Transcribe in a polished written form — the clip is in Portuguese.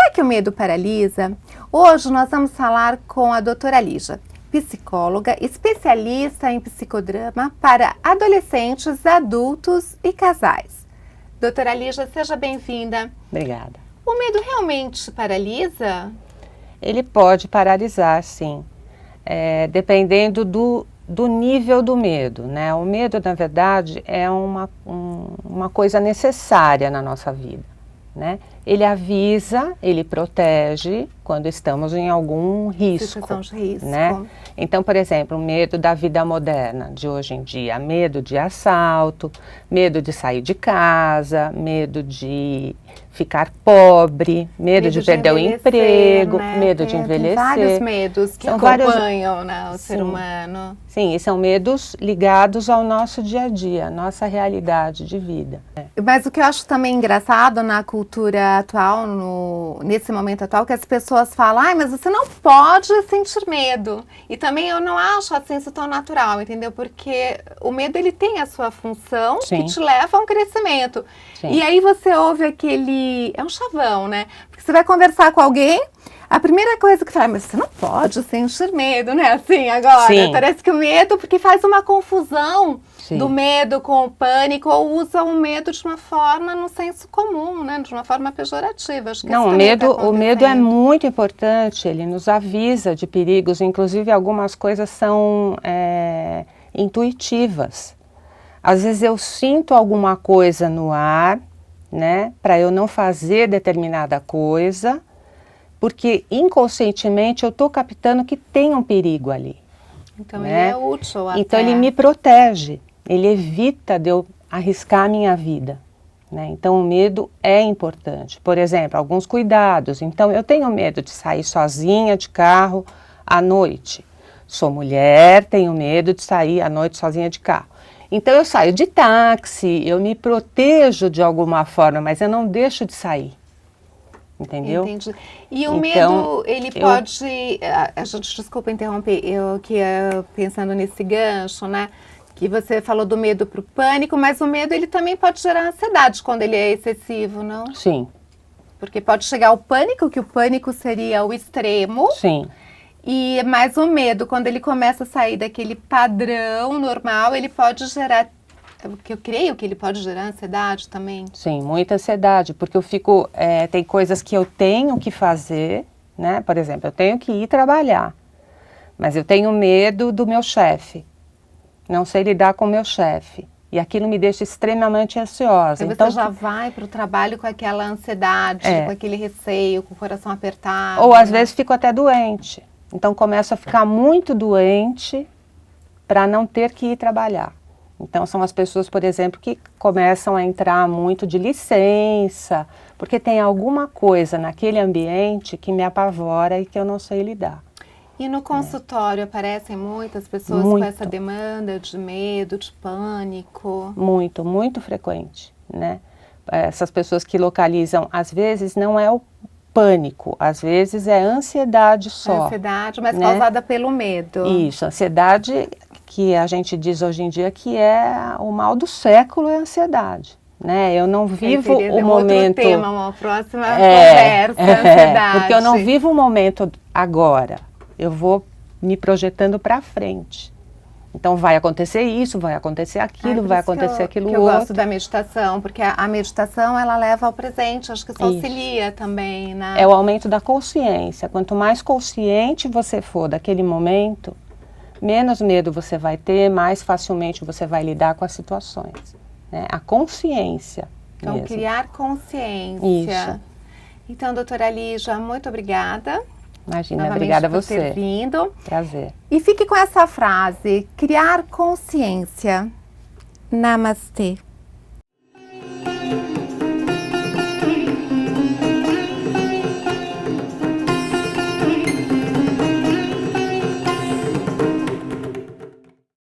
Será que o medo paralisa? Hoje nós vamos falar com a doutora Lígia, psicóloga, especialista em psicodrama para adolescentes, adultos e casais. Doutora Lígia, seja bem-vinda. Obrigada. O medo realmente paralisa? Ele pode paralisar, sim, dependendo do nível do medo, né? O medo, na verdade, é uma coisa necessária na nossa vida, né? Ele avisa, ele protege quando estamos em algum risco, né? Então, por exemplo, o medo da vida moderna de hoje em dia, medo de assalto, medo de sair de casa, medo de ficar pobre, medo de perder o emprego, né? Medo de envelhecer. Tem vários medos que acompanham, né, o ser humano. Sim, e são medos ligados ao nosso dia a dia, nossa realidade de vida. Mas o que eu acho também engraçado na cultura atual, nesse momento atual, que as pessoas falam, ai, mas você não pode sentir medo. E também eu não acho assim isso tão natural, entendeu? Porque o medo, ele tem a sua função, sim, que te leva a um crescimento. Sim. E aí você ouve aquele... é um chavão, né? Porque você vai conversar com alguém, a primeira coisa que fala, mas você não pode sentir medo, né? Assim, agora, sim, parece que o medo, porque faz uma confusão, sim, do medo com o pânico, ou usa o medo de uma forma no senso comum, né? De uma forma pejorativa. Acho que não, o medo é muito importante, ele nos avisa de perigos, inclusive algumas coisas são intuitivas. Às vezes eu sinto alguma coisa no ar, né, para eu não fazer determinada coisa, porque inconscientemente eu estou captando que tem um perigo ali. Então, né? Ele é útil até. Então ele me protege, ele evita de eu arriscar a minha vida, né? Então o medo é importante. Por exemplo, alguns cuidados. Então eu tenho medo de sair sozinha de carro à noite. Sou mulher, tenho medo de sair à noite sozinha de carro. Então eu saio de táxi, eu me protejo de alguma forma, mas eu não deixo de sair. Entendeu? Entendi. E o então, medo, ele pode... A gente, desculpa interromper, eu que pensando nesse gancho, né? Que você falou do medo para o pânico, mas o medo, ele também pode gerar ansiedade quando ele é excessivo, não? Sim. Porque pode chegar ao pânico, que o pânico seria o extremo. Sim. Mas o medo, quando ele começa a sair daquele padrão normal, ele pode gerar... Porque eu creio que ele pode gerar ansiedade também. Sim, muita ansiedade, porque eu fico, tem coisas que eu tenho que fazer, né? Por exemplo, eu tenho que ir trabalhar, mas eu tenho medo do meu chefe, não sei lidar com o meu chefe, e aquilo me deixa extremamente ansiosa. Então você já vai para o trabalho com aquela ansiedade, com aquele receio, com o coração apertado. Ou às vezes fico até doente, então começo a ficar muito doente para não ter que ir trabalhar. Então, são as pessoas, por exemplo, que começam a entrar muito de licença, porque tem alguma coisa naquele ambiente que me apavora e que eu não sei lidar. E no consultório aparecem muitas pessoas com essa demanda de medo, de pânico? Muito, muito frequente, né? Essas pessoas que localizam, às vezes, não é o pânico, às vezes é ansiedade só. Ansiedade, mas causada pelo medo. Isso, ansiedade... que a gente diz hoje em dia que é o mal do século, é a ansiedade, né? Eu não vivo o momento... Outro tema, uma próxima conversa, ansiedade. Porque eu não vivo o momento agora, eu vou me projetando para frente. Então vai acontecer isso, vai acontecer aquilo, vai acontecer aquilo outro. Eu gosto da meditação, porque a meditação, ela leva ao presente, acho que isso auxilia também, né? É o aumento da consciência, quanto mais consciente você for daquele momento, menos medo você vai ter, mais facilmente você vai lidar com as situações, né? A consciência Então, mesmo. Criar consciência. Isso. Então, doutora Lígia, muito obrigada. Imagina, novamente obrigada a por você. ter vindo. Prazer. E fique com essa frase, criar consciência. Namastê.